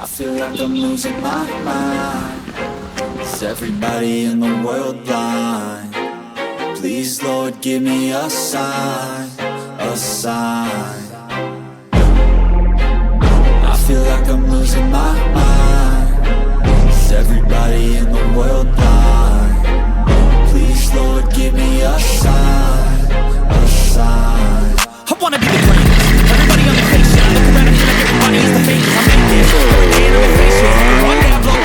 I feel like I'm losing my mind. Is everybody in the world blind? Please, Lord, give me a sign, a sign. I feel like I'm losing my mind. Is everybody in the world blind? Please, Lord, give me a sign, a sign. I wanna be the greatest. Everybody on the fake shit. I look around and feel like everybody is the fakest. I make this. Every day I'm fake shit. One day I blow.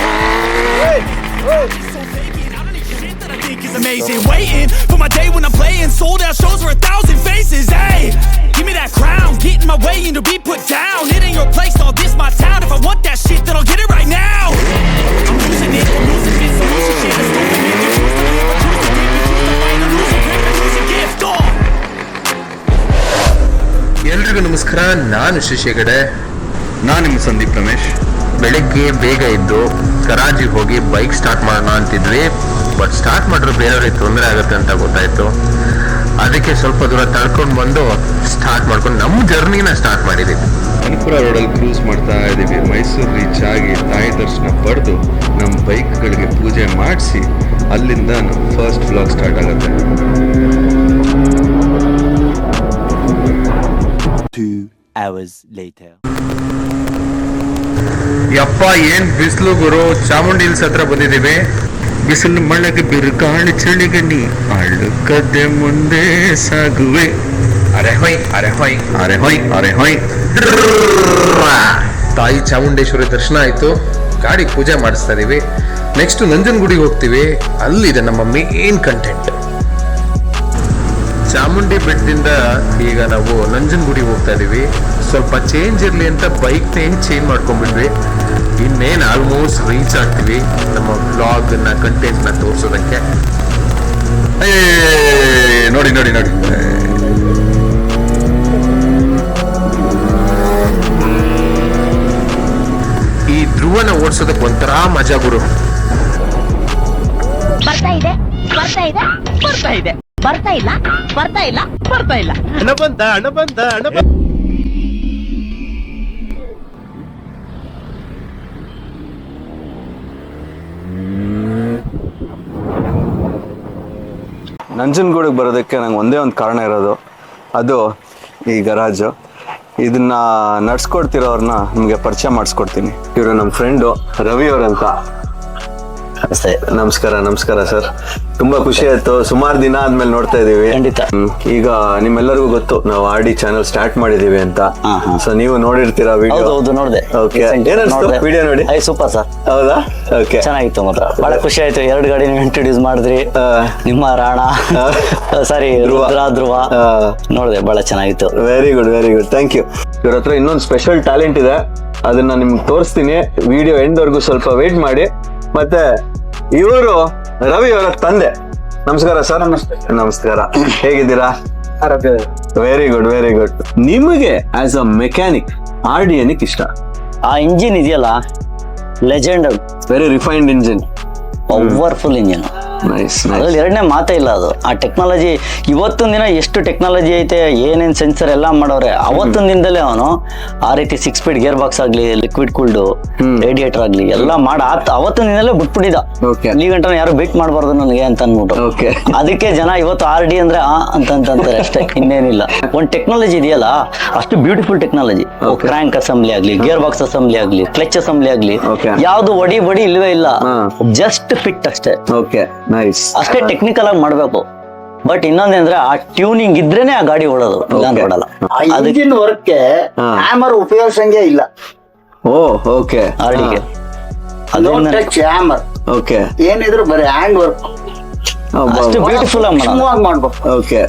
So fake it. I don't need shit that I think is amazing. Waiting for my day when I'm playing sold out shows for 1,000 faces. Hey, give me that crown. Get in my way and to be put down. It ain't your place, all this my town. If I want that shit, then I'll get it right now. I'm losing it. I'm losing this. I'm losing shit. I'm stupid. I choose to live. I choose to give. I choose to fight. I'm losing grip. I choose a gift. ಎಲ್ರಿಗೂ ನಮಸ್ಕಾರ. ನಾನು ಶಶಿಗಡೆ. ನಾನು ನಿಮ್ಮ ಸಂದೀಪ್ ರಮೇಶ್. ಬೆಳಗ್ಗೆ ಬೇಗ ಇದ್ದು ಗರಾಜಿಗೆ ಹೋಗಿ bike start ಮಾಡೋಣ ಅಂತಿದ್ವಿ. ಬಟ್ ಸ್ಟಾರ್ಟ್ ಮಾಡಿದ್ರೆ ಬೇರೆಯವ್ರಿಗೆ ತೊಂದರೆ ಆಗುತ್ತೆ ಅಂತ ಗೊತ್ತಾಯ್ತು. ಅದಕ್ಕೆ ಸ್ವಲ್ಪ ದೂರ ತಳ್ಕೊಂಡು ಬಂದು ಸ್ಟಾರ್ಟ್ ಮಾಡ್ಕೊಂಡು ನಮ್ಮ ಜರ್ನಿನ ಸ್ಟಾರ್ಟ್ ಮಾಡಿದ್ದೀವಿ. ಮಣಿಪುರ ರೋಡಲ್ಲಿ ಕ್ರೂಸ್ ಮಾಡ್ತಾ ಇದ್ದೀವಿ. ಮೈಸೂರು ರೀಚ್ ಆಗಿ ತಾಯಿ ದರ್ಶನ ಪಡೆದು ನಮ್ಮ ಬೈಕ್ಗಳಿಗೆ ಪೂಜೆ ಮಾಡಿಸಿ ಅಲ್ಲಿಂದ ನಮ್ಮ ಫಸ್ಟ್ ವ್ಲಾಗ್ ಸ್ಟಾರ್ಟ್ ಆಗುತ್ತೆ. 2 hours later. ಯಪ್ಪ ಏನ್ ಬಿಸಿಲು ಗುರು. ಚಾಮುಂಡಿ ಹಿಲ್ಸ್ ಹತ್ರ ಬಂದಿದ್ದೀವಿ. ಬಿಸಿಲು ಮಳೆಗೆ ಬಿರುಗಾಳಿ ಚಳಿಗಣ್ಣಿ ಅಳುಕದೆ ಮುಂದೆ ಸಾಗುವೆ. ಅರೆ ಹೊಯ್ ಅರೆ ಹೊಯ್ ಅರೆ ಹೊಯ್ ಅರೆ ಹೊಯ್. ತಾಯಿ ಚಾಮುಂಡೇಶ್ವರಿ ದರ್ಶನ ಆಯ್ತು. ಗಾಡಿ ಪೂಜೆ ಮಾಡಿಸ್ತಾ ಇದೀವಿ. ನೆಕ್ಸ್ಟ್ ನಂಜನಗೂಡಿಗೆ ಹೋಗ್ತೀವಿ. ಅಲ್ಲಿದೆ ನಮ್ಮ ಮೇನ್ ಕಂಟೆಂಟ್. ಚಾಮುಂಡಿ ಬೆಟ್ಟದಿಂದ ಈಗ ನಾವು ನಂಜನಗೂಡಿಗೆ ಹೋಗ್ತಾ ಇದೀವಿ. ಸ್ವಲ್ಪ ಚೇಂಜ್ ಇರಲಿ ಅಂತ ಬೈಕ್ನೇ ಚೇಂಜ್ ಮಾಡ್ಕೊಂಡ್ಬಿಟ್ವಿ. ಇನ್ನೇನು ಆಲ್ಮೋಸ್ಟ್ ರೀಚ್ ಆಗ್ತೀವಿ ನಮ್ಮ ಬ್ಲಾಗ್ನ ಕಂಟೆಂಟ್ನ ತೋರಿಸೋದಕ್ಕೆ. ನೋಡಿ ನೋಡಿ ನೋಡಿ, ಈ ಧ್ರುವನ ಓಡಿಸೋದಕ್ಕೆ ಒಂಥರ ಮಜಾ ಗುರು. ಬರ್ತಾ ಇದೆ ಬರ್ತಾ ಇದೆ ಬರ್ತಾ ಇದೆ ಬರ್ತಾ ಇಲ್ಲ ಬರ್ತಾ ಇಲ್ಲ ಬರ್ತಾ ಇಲ್ಲ. ಹಣ ಬಂತ ಹಣ ಬಂತ ಹಣ ಬಂತ. ನಂಜನಗೂಡಿಗೆ ಬರೋದಕ್ಕೆ ನಂಗೆ ಒಂದೇ ಒಂದು ಕಾರಣ ಇರೋದು, ಅದು ಈ ಗರಾಜು. ಇದನ್ನ ನಡ್ಸ್ಕೊಡ್ತಿರೋರ್ನ ನಿಮಗೆ ಪರಿಚಯ ಮಾಡಿಸ್ಕೊಡ್ತೀನಿ. ಇವರು ನಮ್ಮ ಫ್ರೆಂಡು ರವಿ ಅವರಂತ. ನಮಸ್ಕಾರ. ನಮಸ್ಕಾರ ಸರ್, ತುಂಬಾ ಖುಷಿ ಆಯ್ತು. ಸುಮಾರು ದಿನ ಆದ್ಮೇಲೆ ನೋಡ್ತಾ ಇದೀವಿ. ಖಂಡಿತ. ಈಗ ನಿಮ್ಮೆಲ್ಲರಿಗೂ ಗೊತ್ತು ನಾವು RD ಚಾನಲ್ ಸ್ಟಾರ್ಟ್ ಮಾಡಿದೀವಿ ಅಂತ. ಸೊ ನೀವು ನೋಡಿರ್ತೀರಾ ವಿಡಿಯೋ? ಹೌದು ನೋಡಿದೆ. ಓಕೆ, ಏನಿಸ್ತು ವಿಡಿಯೋ ನೋಡಿ? Super sir. ಹೌದಾ? ಓಕೆ, ಚೆನ್ನಾಗಿತ್ತು. ಮಾತ್ರ ಬಹಳ ಖುಷಿ ಆಯ್ತು. 2 ಗಾಡಿ ನೀವು ಇಂಟ್ರೊಡ್ಯೂಸ್ ಮಾಡಿದ್ರಿ. ನಿಮ್ಮ ರಾಣ ಸಾರಿ ಧ್ರುವ ನೋಡಿದೆ, ಬಹಳ ಚೆನ್ನಾಗಿತ್ತು. Very good, very good, thank you. ಇವ್ರ ಹತ್ರ ಇನ್ನೊಂದು ಸ್ಪೆಷಲ್ ಟ್ಯಾಲೆಂಟ್ ಇದೆ, ಅದನ್ನ ನಿಮ್ಗೆ ತೋರಿಸ್ತೀನಿ. ವಿಡಿಯೋ ಎಂಡ್ವರೆಗೂ ಸ್ವಲ್ಪ ವೇಟ್ ಮಾಡಿ. ಮತ್ತೆ ಇವರು ರವಿ ಅವರ ತಂದೆ. ನಮಸ್ಕಾರ ಸರ್. ನಮಸ್ಕಾರ, ಹೇಗಿದ್ದೀರಾ? Very good, very good. ನಿಮಗೆ ಆಸ್ ಅ ಮೆಕ್ಯಾನಿಕ್ RD ಏನಕ್ಕೆ ಇಷ್ಟ? ಆ ಇಂಜಿನ್ ಇದೆಯಲ್ಲ, legend. Very refined engine, powerful engine. Nice. ಅದ್ರಲ್ಲಿ ಎರಡನೇ ಮಾತೇ ಇಲ್ಲ. ಅದು ಆ ಟೆಕ್ನಾಲಜಿ ಇವತ್ತಿನ ದಿನ ಎಷ್ಟು ಟೆಕ್ನಾಲಜಿ ಐತೆ, ಏನೇನ್ ಸೆನ್ಸರ್ ಎಲ್ಲ ಮಾಡೋರೆ. ಅವತ್ತಿನ ದಿನದಲ್ಲೇ ಅವನು ಆ ರೀತಿ 6 ಸ್ಪೀಡ್ ಗೇರ್ ಬಾಕ್ಸ್ ಆಗ್ಲಿ, ಲಿಕ್ವಿಡ್ ಕೂಲ್ಡ್ ರೇಡಿಯೇಟರ್ ಆಗ್ಲಿ ಎಲ್ಲ ಅವತ್ತಿನ ದಿನದಲ್ಲೇ ಬಿಟ್ಬಿಟ್ಟಿದ. ಈ ಗಂಟೆ ಯಾರು ಬಿಟ್ ಮಾಡಬಾರ್ದು ನನಗೆ ಅಂತ ಅನ್ಬಿಟ್ಟು. ಅದಕ್ಕೆ ಜನ ಇವತ್ತು RD ಅಂದ್ರೆ ಅಂತಾರೆ ಅಷ್ಟೇ, ಇನ್ನೇನಿಲ್ಲ. ಒಂದ್ ಟೆಕ್ನಾಲಜಿ ಇದೆಯಲ್ಲ, ಅಷ್ಟು ಬ್ಯೂಟಿಫುಲ್ ಟೆಕ್ನಾಲಜಿ. ಕ್ರ್ಯಾಂಕ್ ಅಸೆಂಬ್ಲಿ ಆಗ್ಲಿ, ಗೇರ್ ಬಾಕ್ಸ್ ಅಸೆಂಬ್ಲಿ ಆಗ್ಲಿ, ಕ್ಲಚ್ ಅಸೆಂಬ್ಲಿ ಆಗ್ಲಿ, ಯಾವ್ದು ಬಡಿ ಇಲ್ವೇ ಇಲ್ಲ. ಜಸ್ಟ್ ಫಿಟ್ ಅಷ್ಟೇ. ಅಷ್ಟೇ ಟೆಕ್ನಿಕಲ್ ಆಗಿ ಮಾಡ್ಬೇಕು. ಬಟ್ ಇನ್ನೊಂದೇಂದ್ರೆ ಆ ಟ್ಯೂನಿಂಗ್ ಇದ್ರೇನೆ ಆ ಗಾಡಿ ಓಡೋದು, ಇಲ್ಲ ಅನ್ಕೊಡಲ್ಲ. ಇಂಜಿನ್ ವರ್ಕ್ಗೆ ಹ್ಯಾಮರ್ ಉಪಯೋಗಿಸಂಗೆ ಇಲ್ಲ. ಓಕೆ, RDಗೆ ಟಚ್ ಹ್ಯಾಮರ್. ಓಕೆ, ಏನಿದ್ರು ಬರೀ ಹ್ಯಾಂಡ್ ವರ್ಕ್. ಅಷ್ಟು ಬ್ಯೂಟಿಫುಲ್ ಆಗಿ ಮಾಡ್ಬೇಕು. ಓಕೆ,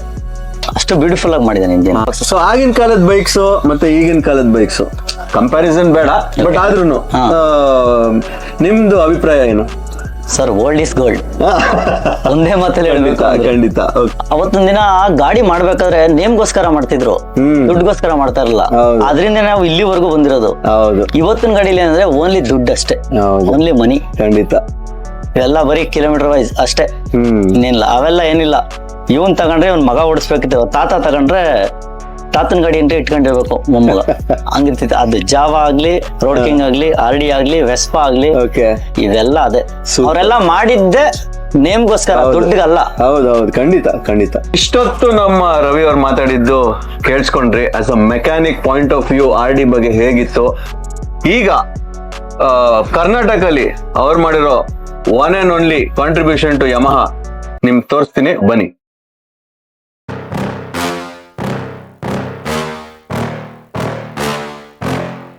ಅಷ್ಟು ಬ್ಯೂಟಿಫುಲ್ ಆಗಿ ಮಾಡಿದ್ದಾನೆ ಇಂಜಿನ್. ಸೊ ಆಗಿನ ಕಾಲದ ಬೈಕ್ಸ್ ಮತ್ತೆ ಈಗಿನ ಕಾಲದ ಬೈಕ್ಸ್ ಕಂಪ್ಯಾರಿಸನ್ ಬೇಡ, ಬಟ್ ಆದ್ರೂನು ನಿಮ್ದು ಅಭಿಪ್ರಾಯ ಏನು ಸರ್? ಓಲ್ಡ್ ಇಸ್ ಗೋಲ್ಡ್, ಒಂದೇ ಮಾತಲ್ಲಿ ಹೇಳ್ಬೇಕು. ಖಂಡಿತ. ಅವತ್ತಿನ ದಿನ ಗಾಡಿ ಮಾಡ್ಬೇಕಾದ್ರೆ ನೇಮ್ಗೋಸ್ಕರ ಮಾಡ್ತಿದ್ರು, ದುಡ್ಡುಗೋಸ್ಕರ ಮಾಡ್ತಾ ಇರಲಿಲ್ಲ. ಅದರಿಂದ ನಾವು ಇಲ್ಲಿವರೆಗೂ ಬಂದಿರೋದು. ಇವತ್ತಿನ ಗಾಡಿಲಿ ಏನಂದ್ರೆ ಓನ್ಲಿ ದುಡ್ಡು ಅಷ್ಟೇ, ಓನ್ಲಿ ಮನಿ. ಖಂಡಿತ. ಇವೆಲ್ಲ ಬರೀ ಕಿಲೋಮೀಟರ್ ವೈಸ್ ಅಷ್ಟೇ, ಇನ್ನೇನಿಲ್ಲ. ಅವೆಲ್ಲ ಏನಿಲ್ಲ. ಇವನ್ ತಗೊಂಡ್ರೆ ಇವ್ನ ಮಗ ಓಡಿಸ್ಬೇಕಿತ್ತು, ತಾತ ತಗೊಂಡ್ರೆ ತಾತನ ಗಾಡಿ ಅಂತ ಇಟ್ಕೊಂಡಿರ್ಬೇಕು ಮೊಮ್ಮಗ ಹಂಗಿರ್ತೈತೆ. ಅದು ಜಾವ ಆಗ್ಲಿ, ರೋಡ್ ಕಿಂಗ್ ಆಗ್ಲಿ, RD ಆಗ್ಲಿ, ವೆಸ್ಪಾ ಆಗ್ಲಿ, ಓಕೆ, ಇವೆಲ್ಲ ಅದೇ Super. ಅವರೆಲ್ಲ ಮಾಡಿದ್ದೆ ನೇಮ್ಗೋಸ್ಕರ, ದುಡ್ಡಿಗಲ್ಲ. ಹೌದೌದು, ಖಂಡಿತ. ಇಷ್ಟೊತ್ತು ನಮ್ಮ ರವಿ ಅವ್ರು ಮಾತಾಡಿದ್ದು ಕೇಳಿಸ್ಕೊಂಡ್ರಿ. As a mechanic point of view RD ಬಗ್ಗೆ ಹೇಗಿತ್ತು. ಈಗ ಕರ್ನಾಟಕಲ್ಲಿ ಅವ್ರು ಮಾಡಿರೋ one and only contribution to Yamaha ನಿಮ್ಗೆ ತೋರಿಸ್ತೀನಿ, ಬನ್ನಿ.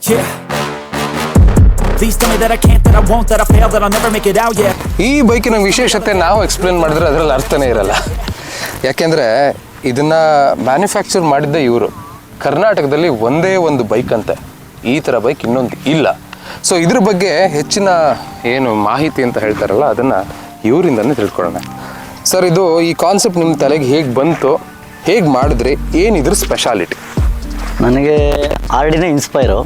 Yeah. Please tell me that I can't, that I won't, that I fail, that I'll never make it out, yeah. ಈ ಬೈಕಿನ ವಿಶೇಷತೆ ನಾವು ಎಕ್ಸ್ಪ್ಲೇನ್ ಮಾಡಿದ್ರೆ ಅದರಲ್ಲಿ ಅರ್ಥನೇ ಇರಲ್ಲ. ಯಾಕೆಂದರೆ ಇದನ್ನು ಮ್ಯಾನುಫ್ಯಾಕ್ಚರ್ ಮಾಡಿದ್ದ ಇವರು. ಕರ್ನಾಟಕದಲ್ಲಿ ಒಂದೇ ಒಂದು ಬೈಕ್ ಅಂತೆ, ಈ ಥರ ಬೈಕ್ ಇನ್ನೊಂದು ಇಲ್ಲ. ಸೊ ಇದ್ರ ಬಗ್ಗೆ ಹೆಚ್ಚಿನ ಏನು ಮಾಹಿತಿ ಅಂತ ಹೇಳ್ತಾರಲ್ಲ ಅದನ್ನು ಇವರಿಂದನೇ ತಿಳ್ಕೊಳ್ಳೋಣ. ಸರ್, ಇದು ಈ ಕಾನ್ಸೆಪ್ಟ್ ನಿಮ್ಮ ತಲೆಗೆ ಹೇಗೆ ಬಂತು, ಹೇಗೆ ಮಾಡಿದ್ರಿ, ಏನಿದ್ರ ಸ್ಪೆಷಾಲಿಟಿ? ನನಗೆ RDನೇ ಇನ್ಸ್ಪೈರು.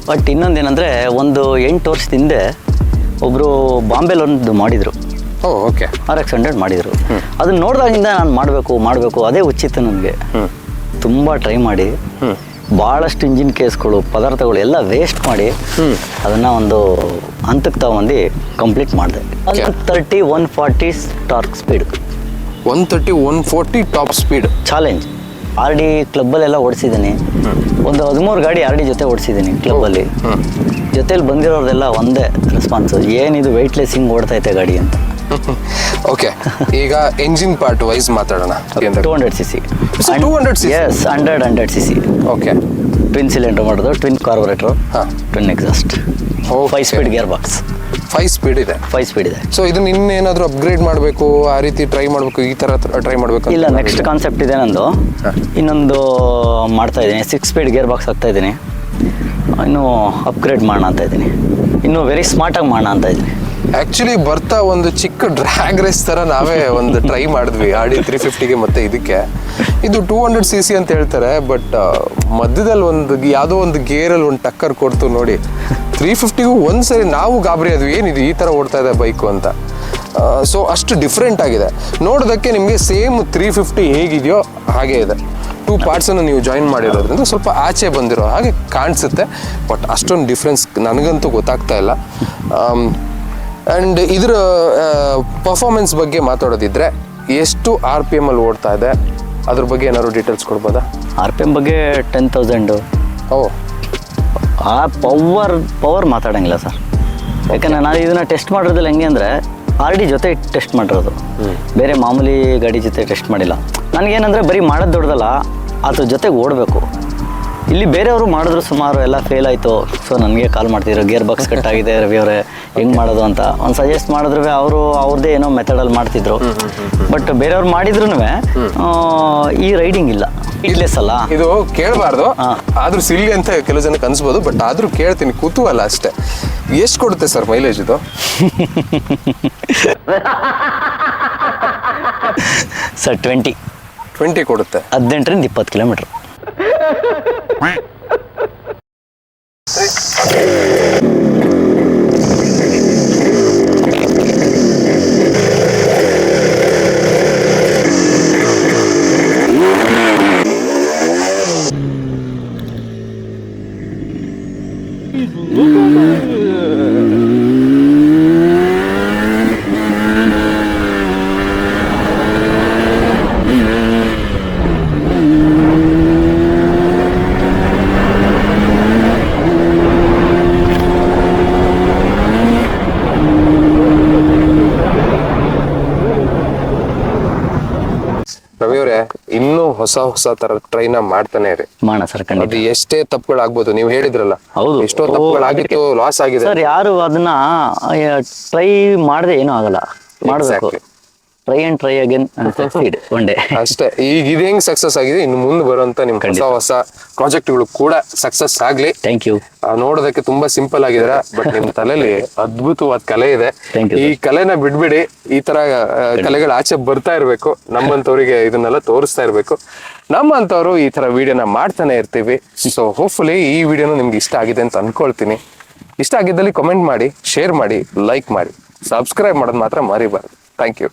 ಬಟ್ ಇನ್ನೊಂದೇನೆಂದರೆ, ಒಂದು 8 ವರ್ಷದ ಹಿಂದೆ ಒಬ್ಬರು ಬಾಂಬೆಲಿ ಒಂದು ಮಾಡಿದರು, ಓಕೆ, RX 100 ಮಾಡಿದರು. ಅದನ್ನ ನೋಡಿದಾಗಿಂದ ನಾನು ಮಾಡಬೇಕು ಅದೇ ಹುಚ್ಚಿತ್ತು ನನಗೆ. ತುಂಬ ಟ್ರೈ ಮಾಡಿ ಭಾಳಷ್ಟು ಇಂಜಿನ್ ಕೇಸ್ಗಳು, ಪದಾರ್ಥಗಳು ಎಲ್ಲ ವೇಸ್ಟ್ ಮಾಡಿ ಅದನ್ನು ಒಂದು ಹಂತಕ್ಕೆ ತಗೊಂಡು ಕಂಪ್ಲೀಟ್ ಮಾಡಿದೆ. 130 140 torque speed, 130 140 top speed challenge. RD ಕ್ಲಬ್ಬಲ್ಲೆಲ್ಲ ಓಡಿಸಿದ್ದೀನಿ. ಒಂದು 13 ಗಾಡಿ RD ಜೊತೆ ಓಡಿಸಿದ್ದೀನಿ ಕ್ಲಬ್ಬಲ್ಲಿ. ಜೊತೆಲಿ ಬಂದಿರೋದೆಲ್ಲ ಒಂದೇ ರೆಸ್ಪಾನ್ಸು, ಏನಿದು ವೆಯ್ಟ್ಲೆಸ್ ಹಿಂಗೆ ಓಡ್ತೈತೆ ಗಾಡಿ ಅಂತ. ಓಕೆ, ಈಗ ಎಂಜಿನ್ ಪಾರ್ಟ್ ವೈಸ್ ಮಾತಾಡೋಣ. 200cc. 200cc? Yes, 100cc. ಓಕೆ, ಟ್ವಿನ್ ಸಿಲಿಂಡರ್ ಮಾಡೋದು, twin carburettor, twin exhaust, 5 speed gear box. 5 speed ಇದೆ. 5 ಸ್ಪೀಡ್ ಇದೆ. ಸೊ ಇದನ್ನ ಇನ್ನೇನಾದರೂ ಅಪ್ಗ್ರೇಡ್ ಮಾಡಬೇಕು, ಆ ರೀತಿ ಟ್ರೈ ಮಾಡಬೇಕು, ಈ ಥರ ಟ್ರೈ ಮಾಡಬೇಕು? ಇಲ್ಲ, ನೆಕ್ಸ್ಟ್ ಕಾನ್ಸೆಪ್ಟ್ ಇದೆ ನಂದು. ಇನ್ನೊಂದು ಮಾಡ್ತಾ ಇದ್ದೀನಿ, 6 ಸ್ಪೀಡ್ ಗೇರ್ ಬಾಕ್ಸ್ ಹಾಕ್ತಾ ಇದ್ದೀನಿ. ಇನ್ನು ಅಪ್ಗ್ರೇಡ್ ಮಾಡೋಣ ಅಂತ ಇದ್ದೀನಿ, ಇನ್ನೂ ವೆರಿ ಸ್ಮಾರ್ಟಾಗಿ ಮಾಡೋಣ ಅಂತ ಇದ್ದೀನಿ. ಆ್ಯಕ್ಚುಲಿ ಬರ್ತಾ ಒಂದು ಚಿಕ್ಕ ಡ್ರ್ಯಾಗ್ ರೇಸ್ ಥರ ನಾವೇ ಒಂದು ಟ್ರೈ ಮಾಡಿದ್ವಿ RD 350ಗೆ ಮತ್ತು ಇದಕ್ಕೆ. ಇದು 200cc ಅಂತ ಹೇಳ್ತಾರೆ, ಬಟ್ ಮಧ್ಯದಲ್ಲಿ ಒಂದು ಯಾವುದೋ ಒಂದು ಗೇರಲ್ಲಿ ಒಂದು ಟಕ್ಕರ್ ಕೊಡ್ತು ನೋಡಿ. 350ಗೂ ಒಂದ್ಸರಿ ನಾವು ಗಾಬರಿ ಆದ್ವಿ, ಏನಿದು ಈ ಥರ ಓಡ್ತಾ ಇದೆ ಬೈಕು ಅಂತ. ಸೊ ಅಷ್ಟು ಡಿಫ್ರೆಂಟ್ ಆಗಿದೆ. ನೋಡೋದಕ್ಕೆ ನಿಮಗೆ ಸೇಮ್ 350 ಹೇಗಿದೆಯೋ ಹಾಗೇ ಇದೆ. 2 ಪಾರ್ಟ್ಸನ್ನು ನೀವು ಜಾಯಿನ್ ಮಾಡಿರೋದ್ರಿಂದ ಸ್ವಲ್ಪ ಆಚೆ ಬಂದಿರೋ ಹಾಗೆ ಕಾಣಿಸುತ್ತೆ, ಬಟ್ ಅಷ್ಟೊಂದು ಡಿಫ್ರೆನ್ಸ್ ನನಗಂತೂ ಗೊತ್ತಾಗ್ತಾ ಇಲ್ಲ. ಆ್ಯಂಡ್ ಇದರ ಪರ್ಫಾರ್ಮೆನ್ಸ್ ಬಗ್ಗೆ ಮಾತಾಡೋದಿದ್ರೆ, ಎಷ್ಟು RPM ಅಲ್ಲಿ ಓಡ್ತಾ ಇದೆ, ಅದ್ರ ಬಗ್ಗೆ ಏನಾದ್ರು ಡೀಟೇಲ್ಸ್ ಕೊಡ್ಬೋದಾ? RPM ಬಗ್ಗೆ 10,000. ಆ ಪವರ್ ಮಾತಾಡೋಂಗಿಲ್ಲ ಸರ್, ಯಾಕಂದರೆ ನಾನು ಇದನ್ನು ಟೆಸ್ಟ್ ಮಾಡಿರೋದಿಲ್ಲ. ಹೆಂಗೆ ಅಂದರೆ RD ಜೊತೆ ಟೆಸ್ಟ್ ಮಾಡಿರೋದು, ಬೇರೆ ಮಾಮೂಲಿ ಗಾಡಿ ಜೊತೆ ಟೆಸ್ಟ್ ಮಾಡಿಲ್ಲ. ನನಗೇನಂದರೆ ಬರೀ ಮಾಡೋದು ದೊಡ್ಡದಲ್ಲ, ಅದ್ರ ಜೊತೆಗೆ ಓಡಬೇಕು. ಇಲ್ಲಿ ಬೇರೆಯವರು ಮಾಡಿದ್ರು ಸುಮಾರು, ಎಲ್ಲ ಫೇಲ್ ಆಯಿತು. ಸೊ ನನಗೆ ಕಾಲ್ ಮಾಡ್ತಿದ್ರು, ಗೇರ್ ಬಾಕ್ಸ್ ಕಟ್ ಆಗಿದೆ ರವಿ ಅವರೇ, ಹೆಂಗೆ ಮಾಡೋದು ಅಂತ ಒಂದು ಸಜೆಸ್ಟ್ ಮಾಡಿದ್ರು. ಅವರು ಅವ್ರದ್ದೇ ಏನೋ ಮೆಥಡಲ್ಲಿ ಮಾಡ್ತಿದ್ರು. ಬಟ್ ಬೇರೆಯವ್ರು ಮಾಡಿದ್ರು ಈ ರೈಡಿಂಗ್ ಇಲ್ಲ, ಇಡ್ಲೆಸ್ ಅಲ್ಲ. ಇದು ಕೇಳಬಾರ್ದು, ಆದ್ರೂ ಸಿಲ್ಲಿ ಅಂತ ಕೆಲವು ಜನಕ್ಕೆ ಅನ್ಸ್ಬೋದು, ಬಟ್ ಆದ್ರೂ ಕೇಳ್ತೀನಿ, ಕುತೂಹಲ ಅಷ್ಟೇ. ಎಷ್ಟು ಕೊಡುತ್ತೆ ಸರ್ ಮೈಲೇಜ್ ಇದು? ಸರ್ 20 ಕೊಡುತ್ತೆ. 18ರಿಂದ 20 ಕಿಲೋಮೀಟ್ರ್. ಇನ್ನೂ ಹೊಸ ತರ ಟ್ರೈನ ಮಾಡ್ತಾನೆ ಇರಿ. ಮಾಡೋಣ ಸರ್, ಖಂಡಿತ. ಅದು ಎಷ್ಟೇ ತಪ್ಪುಗಳಾಗ್ಬೋದು, ನೀವು ಹೇಳಿದ್ರಲ್ಲ, ಹೌದು, ಎಷ್ಟೋ ತಪ್ಪುಗಳಾಗಿತ್ತು, ಲಾಸ್ ಆಗಿದೆ ಸರ್. ಯಾರು ಅದನ್ನ ಟ್ರೈ ಮಾಡದೆ ಏನೂ ಆಗಲ್ಲ, ಮಾಡಬೇಕು. Try and try again one day ಅಷ್ಟೇ. ಈಗ ಇದು ಹೆಂಗ್ ಸಕ್ಸಸ್ ಆಗಿದೆ, ಇನ್ನು ಮುಂದೆ ಬರುವಂತ ನಿಮ್ ಹೊಸ ಪ್ರಾಜೆಕ್ಟ್ಗಳು ಕೂಡ ಸಕ್ಸಸ್ ಆಗ್ಲಿ. Thank you. ನೋಡೋದಕ್ಕೆ ತುಂಬಾ ಸಿಂಪಲ್ ಆಗಿದ್ರ, ಬಟ್ ನಿಮ್ ತಲೆಯಲ್ಲಿ ಅದ್ಭುತವಾದ ಕಲೆ ಇದೆ. ಈ ಕಲೆನ ಬಿಡ್ಬಿಡಿ, ಈ ತರ ಕಲೆಗಳು ಆಚೆ ಬರ್ತಾ ಇರ್ಬೇಕು. ನಮ್ಮಂತವ್ರಿಗೆ ಇದನ್ನೆಲ್ಲ ತೋರಿಸ್ತಾ ಇರ್ಬೇಕು. ನಮ್ಮಂತವ್ರು ಈ ತರ ವಿಡಿಯೋನ ಮಾಡ್ತಾನೆ ಇರ್ತೀವಿ. ಸೊ ಹೋಪ್ಫುಲಿ ಈ ವಿಡಿಯೋನು ನಿಮ್ಗೆ ಇಷ್ಟ ಆಗಿದೆ ಅಂತ ಅನ್ಕೊಳ್ತೀನಿ. ಇಷ್ಟ ಆಗಿದ್ದಲ್ಲಿ ಕಮೆಂಟ್ ಮಾಡಿ, ಶೇರ್ ಮಾಡಿ, ಲೈಕ್ ಮಾಡಿ, ಸಬ್ಸ್ಕ್ರೈಬ್ ಮಾಡೋದು ಮಾತ್ರ ಮರಿಬಾರ್ದು. Thank you.